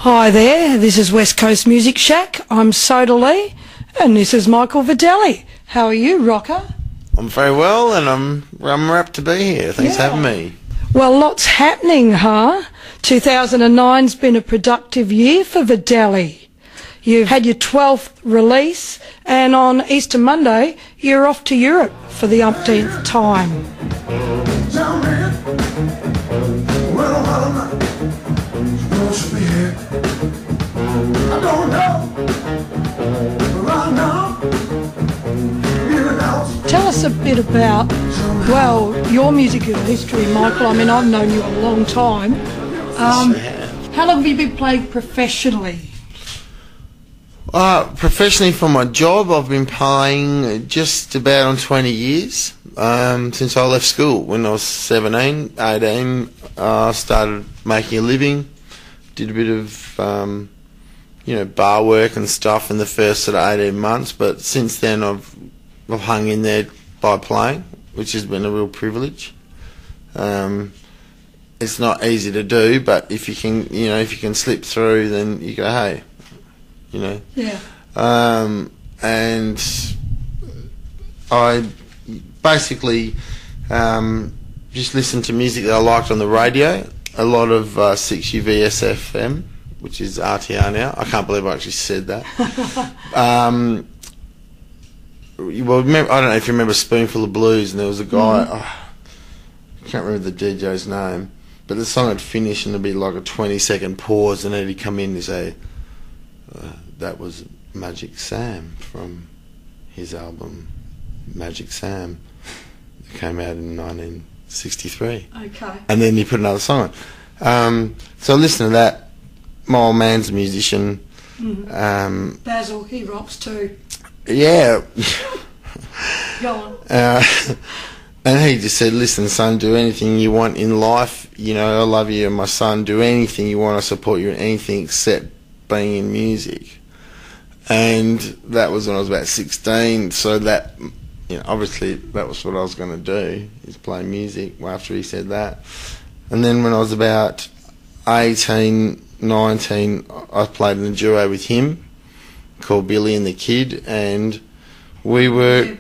Hi there, this is West Coast Music Shack. I'm Shirley, and this is Michael Vdelli. How are you, Rocker? I'm very well, and I'm rapt to be here. Thanks for having me. Well, lots happening, huh? 2009's been a productive year for Vdelli. You've had your 12th release, and on Easter Monday, you're off to Europe for the umpteenth time. Tell us a bit about, well, your musical history, Michael. I mean, I've known you a long time. How long have you been playing professionally? Professionally for my job, I've been playing just about on 20 years. Since I left school when I was 17, 18, I started making a living. Did a bit of, bar work and stuff in the first sort of 18 months, but since then I've hung in there by playing, which has been a real privilege. It's not easy to do, but if you can slip through, then you go, hey, Yeah. And I basically just listened to music that I liked on the radio. A lot of 6UVS FM, which is RTR now. I can't believe I actually said that. Well, I don't know if you remember Spoonful of Blues, and there was a guy, I can't remember the DJ's name, but the song had finished and there'd be like a 20-second pause, and then he'd come in and say, that was Magic Sam from his album Magic Sam. It came out in 1963. Okay. And then he put another song on. So I listened to that. My old man's a musician. Basil, he rocks too. Yeah. Go on. And he just said, listen, son, do anything you want in life. I love you and my son. Do anything you want. I support you in anything except being in music. And that was when I was about 16. So that, obviously that was what I was going to do, is play music after he said that. And then when I was about 18, 19, I played in a duo with him called Billy and the Kid, and we were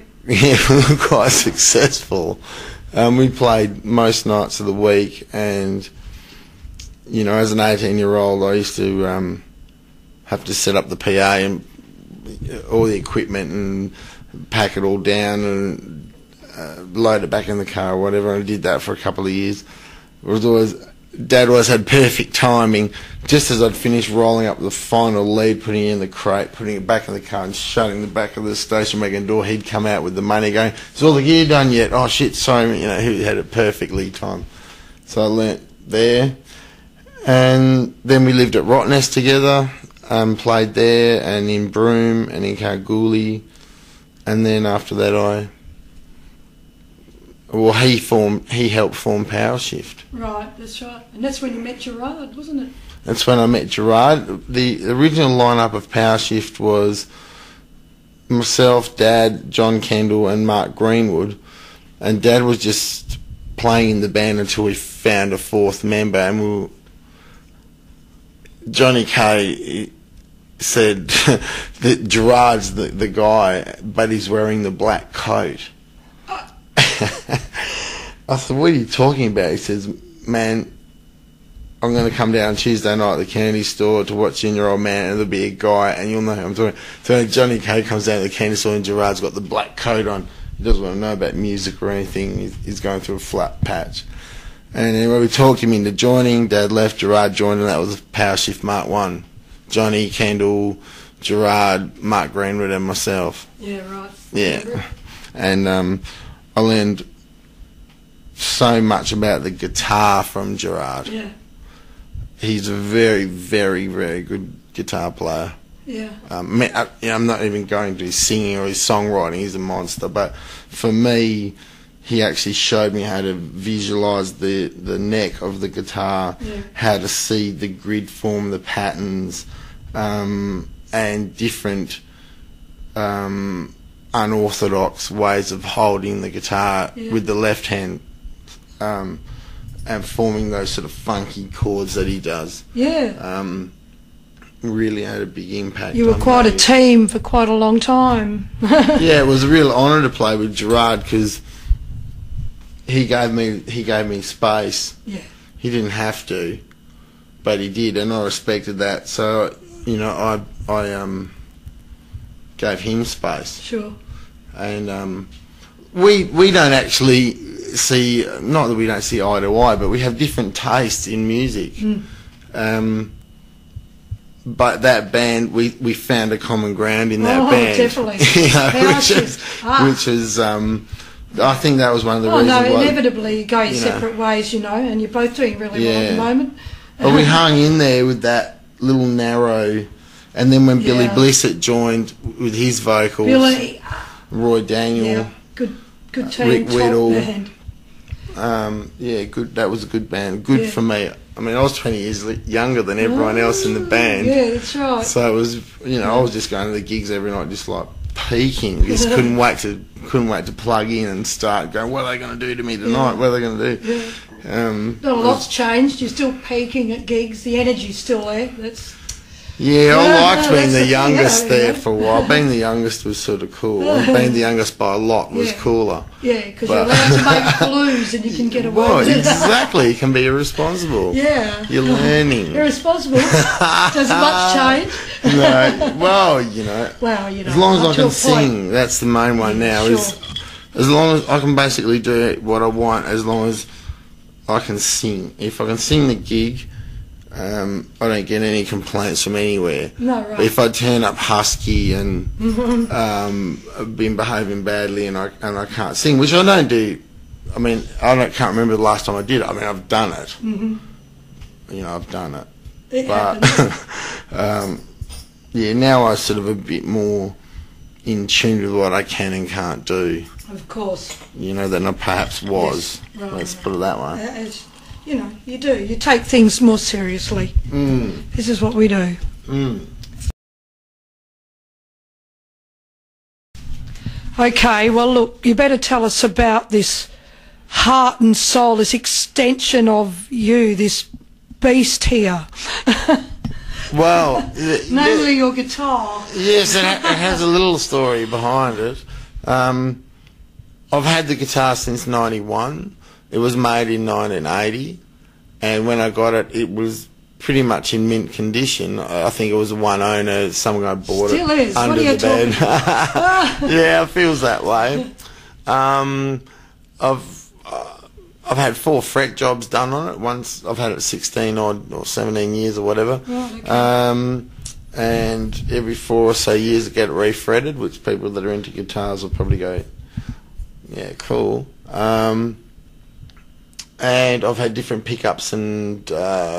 quite successful. We played most nights of the week, and as an 18-year-old, I used to have to set up the PA and all the equipment and pack it all down and load it back in the car or whatever. I did that for a couple of years. Dad always had perfect timing. Just as I'd finished rolling up the final lead, putting it in the crate, putting it back in the car and shutting the back of the station wagon door, he'd come out with the money going, is all the gear done yet? Oh shit, sorry. He had it perfectly timed. So I learnt there. And then we lived at Rottnest together, played there and in Broome and in Kalgoorlie. And then after that he helped form Power Shift. Right, that's right. And that's when you met Gerard, wasn't it? That's when I met Gerard. The original lineup of Power Shift was myself, Dad, John Kendall and Mark Greenwood. And Dad was just playing in the band until we found a fourth member, and Johnny Kay said that Gerard's the guy, but he's wearing the black coat. I said, what are you talking about? He says, man, I'm going to come down Tuesday night at the candy store to watch In Your Old Man, and there'll be a guy, and you'll know who I'm talking. So Johnny Kay comes down to the candy store, and Gerard's got the black coat on. He doesn't want to know about music or anything. He's going through a flat patch. And anyway, we talked him into joining. Dad left, Gerard joined, and that was Power Shift Mark 1. Johnny, Kendall, Gerard, Mark Greenwood and myself. Yeah, right. Yeah. And I learned so much about the guitar from Gerard. Yeah. He's a very, very, very good guitar player. Yeah. I'm not even going to his singing or his songwriting. He's a monster. But for me, he actually showed me how to visualise the neck of the guitar, how to see the grid form, the patterns, and different unorthodox ways of holding the guitar with the left hand, and forming those sort of funky chords that he does. Yeah. really had a big impact. You were quite a team for quite a long time. Yeah, it was a real honour to play with Gerard because he gave me space. Yeah. He didn't have to, but he did, and I respected that. So, you know, I gave him space. Sure. And we don't actually see, not that we don't see eye to eye, but we have different tastes in music. But that band, we found a common ground in that band. Definitely. You know, which is I think that was one of the reasons why. why, inevitably you go your separate ways, you know, and you're both doing really well at the moment. But we hung in there with that little narrow, and then when Billy Blissett joined with his vocals, Roy Daniel, good team, Rick Whittle, band. good. That was a good band. Good for me. I mean, I was 20 years younger than everyone else in the band. Yeah, that's right. So it was, you know, I was just going to the gigs every night, just like peaking. Just couldn't wait to plug in and start going. What are they going to do to me tonight? What are they going to do? Not a lot's changed. You're still peaking at gigs. The energy's still there. That's. Yeah, I liked being the youngest there for a while. Being the youngest was sort of cool. Being the youngest by a lot was cooler. Yeah, because you're allowed to make blues and you can get away with it. Exactly. You can be irresponsible. Yeah. You're learning. Irresponsible? Does much change? No. Well, you know. As long as I can sing, that's the main one now. Sure. As long as I can basically do what I want, as long as I can sing. If I can sing the gig, I don't get any complaints from anywhere. No, right. If I turn up husky and been behaving badly and I can't sing, which I don't do. I mean, can't remember the last time I did it. I mean, I've done it. You know, I've done it. But now I'm sort of a bit more in tune with what I can and can't do. Of course. You know, than I perhaps was. Yes. Right, Let's put it that way. You know, you do. You take things more seriously. This is what we do. Okay, well, look, you better tell us about this heart and soul, this extension of you, this beast here. Well, namely your guitar. Yes, it has a little story behind it. I've had the guitar since '91. It was made in 1980, and when I got it, it was pretty much in mint condition. I think it was one owner, some guy bought Still it is. under the bed. Yeah, it feels that way. I've had 4 fret jobs done on it. Once I've had it 16 odd or 17 years or whatever. Oh, okay. And every 4 or so years I get it refretted, which people that are into guitars will probably go, yeah, cool. And I've had different pickups and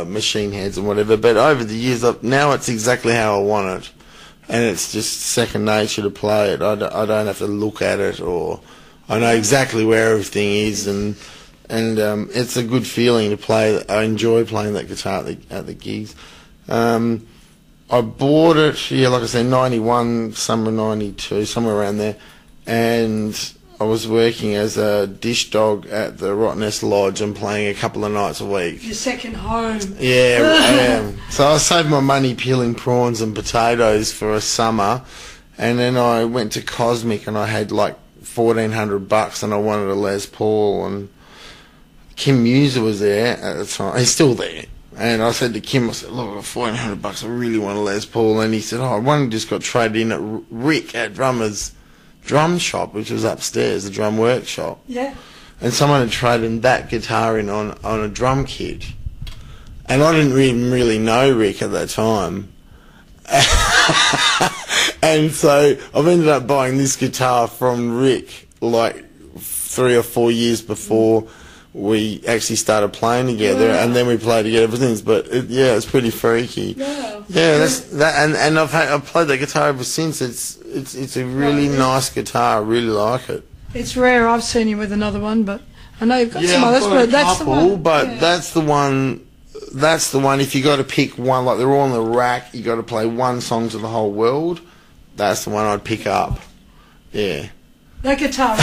machine heads and whatever, but over the years, now it's exactly how I want it, and it's just second nature to play it. I don't have to look at it, or I know exactly where everything is, and it's a good feeling to play. I enjoy playing that guitar at the gigs. I bought it, like I said, 91, summer 92, somewhere around there, and I was working as a dish dog at the Rottnest Lodge and playing a couple of nights a week. Your second home. Yeah, I am. So I saved my money peeling prawns and potatoes for a summer, and then I went to Cosmic and I had like $1,400 and I wanted a Les Paul, and Kim Muser was there at the time. He's still there. And I said to Kim, I said, look, I've got $1,400, I really want a Les Paul. And he said, oh, one just got traded in at Rick at Drummer's drum shop, which was upstairs, the drum workshop. Yeah. And someone had traded that guitar in on a drum kit. And I didn't even really know Rick at that time. And so I've ended up buying this guitar from Rick like 3 or 4 years before we actually started playing together, and then we played together ever since. But it's pretty freaky. Yeah, that's that, and I've played that guitar ever since. It's a really nice guitar. I really like it. It's rare. I've seen you with another one, but I know you've got some others. But that's the one. But that's the one. That's the one. If you got to pick one, like they're all on the rack, you got to play one song to the whole world. That's the one I'd pick up. Yeah. That guitar.